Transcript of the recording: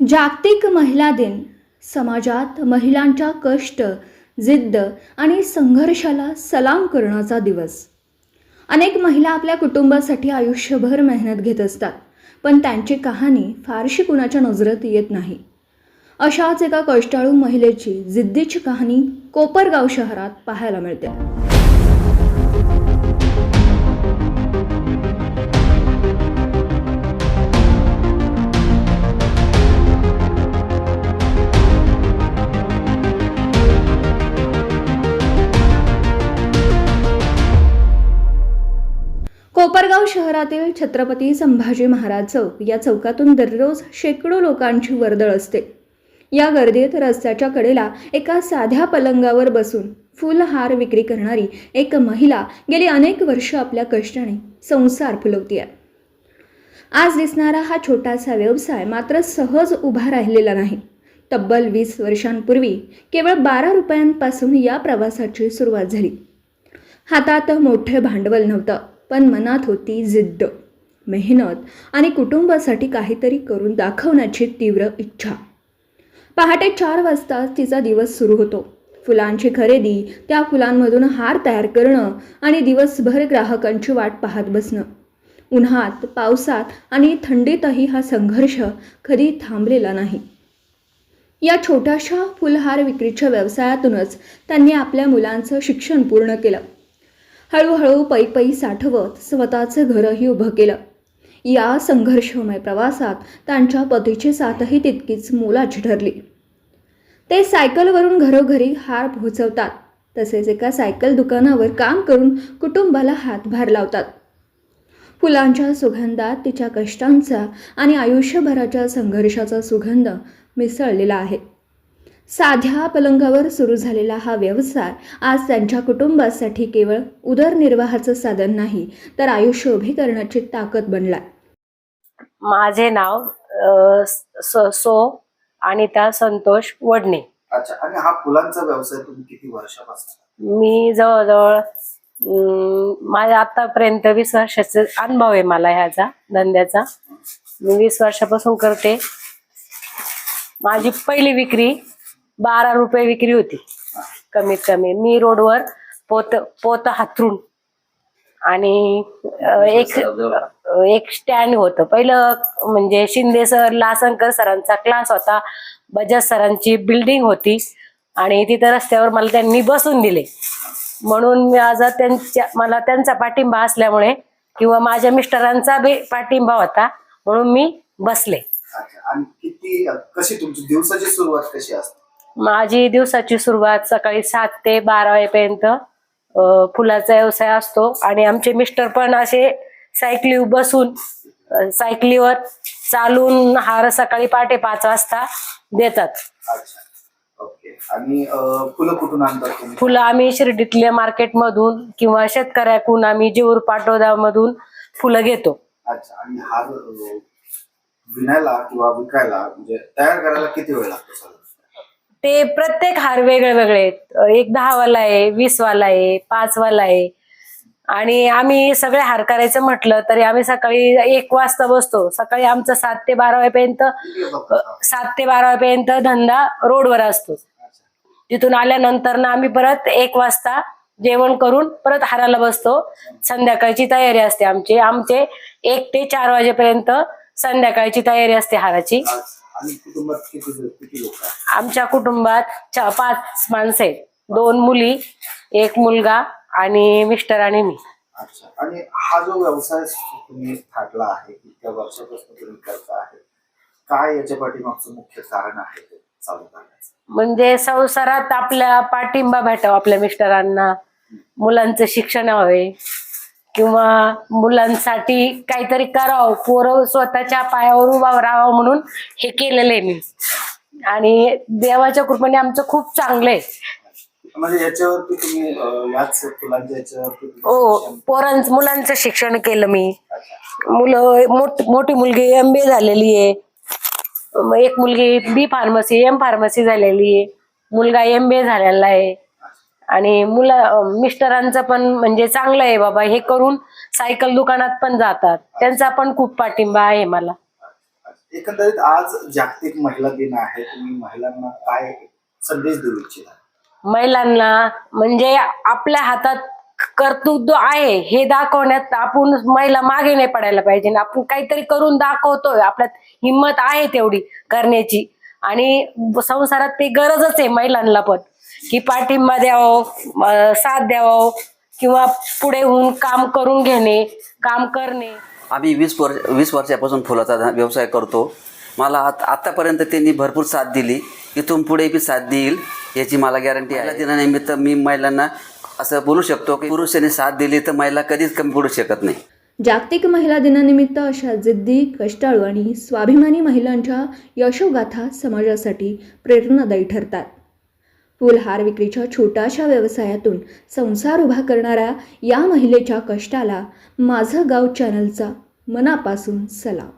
जागतिक महिला दिन समाजात महिलांच्या कष्ट, जिद्द आणि संघर्षाला सलाम करण्याचा दिवस. अनेक महिला आपल्या कुटुंबासाठी आयुष्यभर मेहनत घेत असतात, पण त्यांची कहाणी फारशी कुणाच्या नजरेत येत नाही. अशाच एका कष्टाळू महिलेची जिद्दीची कहाणी कोपरगाव शहरात पाहायला मिळते. कोपरगाव शहरातील छत्रपती संभाजी महाराज चौक या चौकातून दररोज शेकडो लोकांची वर्दळ असते. या गर्दीत रस्त्याच्या कडेला एका साध्या पलंगावर बसून फुलहार विक्री करणारी एक महिला गेली अनेक वर्ष आपल्या कष्टाने संसार फुलवतीये. आज दिसणारा हा छोटासा व्यवसाय मात्र सहज उभा राहिलेला नाही. तब्बल 20 वर्षांपूर्वी केवळ 12 रुपयांपासून या प्रवासाची सुरुवात झाली. हातात मोठे भांडवल नव्हतं, पण मनात होती जिद्द, मेहनत आणि कुटुंबासाठी काहीतरी करून दाखवण्याची तीव्र इच्छा. पहाटे 4 वाजता तिचा दिवस सुरू होतो. फुलांची खरेदी, त्या फुलांमधून हार तयार करणं आणि दिवसभर ग्राहकांची वाट पाहत बसणं. उन्हात, पावसात आणि थंडीतही हा संघर्ष कधी थांबलेला नाही. या छोट्याशा फुलहार विक्रीच्या व्यवसायातूनच त्यांनी आपल्या मुलांचं शिक्षण पूर्ण केलं. हळूहळू पै साठवत स्वतःचं घरही उभं केलं. या संघर्षमय प्रवासात त्यांच्या पतीची साथही तितकीच मोलाची ठरली. ते सायकलवरून घरोघरी हार पोहोचवतात, तसेच एका सायकल दुकानावर काम करून कुटुंबाला हातभार लावतात. फुलांच्या सुगंधात तिच्या कष्टांचा आणि आयुष्यभराच्या संघर्षाचा सुगंध मिसळलेला आहे. साध्या पलंगावर सुरू झालेला हा व्यवसाय आज त्यांच्या कुटुंबासाठी केवळ उदरनिर्वाहाचं साधन नाही, तर आयुष्य उभे करण्याची ताकद बनला. माझे नाव सो अनिता संतोष वडणे. अच्छा. आणि हा फुलांचा व्यवसाय तुम्ही किती वर्षापासून? मी जवळजवळ माझ्या आतापर्यंत 20 वर्षाचा अनुभव आहे मला ह्याचा धंद्याचा. मी 20 वर्षापासून करते. माझी पहिली विक्री 12 रुपये विक्री होती कमीत कमी. मी रोडवर पोत हातरून आणि एक स्टँड होतं पहिलं, म्हणजे शिंदे सर, लासनकर सरांचा क्लास होता, बजाज सरांची बिल्डिंग होती आणि तिथं रस्त्यावर मला त्यांनी बसून दिले. म्हणून मी आज मला त्यांचा पाठिंबा असल्यामुळे किंवा माझ्या मिस्टरांचा बी पाठिंबा होता म्हणून मी बसले. आणि कशी तुमची दिवसाची सुरुवात कशी असते? माझी दिवसाची सुरुवात सकाळी 7 ते 12 वाजेपर्यंत फुलाचा व्यवसाय असतो. आणि आमचे मिस्टर पण असे सायकलीवर बसून सायकलीवर चालून हार सकाळी पहाटे 5 वाजता देतात. अच्छा. ओके. आणि फुलं कुठून आणतात तुम्ही? फुलं आम्ही शिर्डीतल्या मार्केट मधून किंवा शेतकऱ्याकडून आम्ही जेऊर पाटोदा मधून फुलं घेतो. अच्छा. आणि हार विणायला किंवा विकायला म्हणजे तयार करायला किती वेळ लागतो? ते प्रत्येक हार वेगळे वेगळे आहेत. एक 10 वाला आहे, 20 वाला आहे, 5 वाला आहे. आणि आम्ही सगळे हार करायचं म्हटलं तरी आम्ही सकाळी 1 वाजता बसतो. सकाळी आमचं 7 ते 12 वाजेपर्यंत धंदा रोडवर असतो. तिथून आल्यानंतर ना आम्ही परत 1 वाजता जेवण करून परत हाराला बसतो. संध्याकाळची तयारी असते आमचे 1 ते 4 वाजेपर्यंत संध्याकाळची तयारी असते हाराची. आमच्या कुटुंबात 5 माणसं आहेत, 2 मुली, 1 मुलगा आणि मिस्टर आणि मी. अच्छा. आणि हा जो व्यवसाय तुम्ही थाटला आहे, इतक्या वर्षापासून तुम्ही करता आहे, काय याच्या पाठीमागचं मुख्य कारण आहे ते चालू करण्याचं? म्हणजे संसारात आपल्या पाठिंबा भेटावा, आपल्या मिस्टरांना मुलांचं शिक्षण हवे किंवा मुलांसाठी काहीतरी करावं, पोरं स्वतःच्या पायावर उभा राहावं म्हणून हे केलेलं आहे मी. आणि देवाच्या कृपेने आमचं खूप चांगलं आहे. म्हणजे याच्यावरती तुम्ही याच फुलांच्या याच्यावरती मुलांचं शिक्षण केलं मी. मोठी मुलगी MBA झालेली आहे, एक मुलगी B फार्मसी M फार्मसी झालेली आहे, मुलगा MBA झालेला आहे. आणि मिस्टरांचं पण म्हणजे चांगलं आहे बाबा, हे करून सायकल दुकानात पण जातात, त्यांचा पण खूप पाठिंबा आहे मला. एकंदरीत आज जागतिक महिला दिन आहे, तुम्ही महिलांना काय संदेश देऊ इच्छिता? महिलांना म्हणजे आपल्या हातात कर्तृत्व आहे हे दाखवण्यात आपण महिला मागे नाही पडायला पाहिजे. आपण काहीतरी करून दाखवतोय, आपल्यात हिंमत आहे तेवढी करण्याची. आणि संसारात ते गरजच आहे महिलांना पण, की पाठिंबा द्यावं, साथ द्यावं किंवा पुढे होऊन काम करून घेणे, काम करणे. आम्ही 20 वर्षापासून फुलाचा व्यवसाय करतो. मला आतापर्यंत त्यांनी भरपूर साथ दिली, इथून पुढे बी साथ देईल याची मला गॅरंटी आहे. दिनानिमित्त मी महिलांना असं बोलू शकतो की पुरुषांनी साथ दिली तर महिला कधीच कमी पडू शकत नाही. जागतिक महिला दिनानिमित्त अशा जिद्दी, कष्टाळू आणि स्वाभिमानी महिलांच्या यशोगाथा समाजासाठी प्रेरणादायी ठरतात. फुलहार विक्रीच्या छोट्याशा व्यवसायातून संसार उभा करणाऱ्या या महिलेच्या कष्टाला माझं गाव चॅनलचा मनापासून सलाम.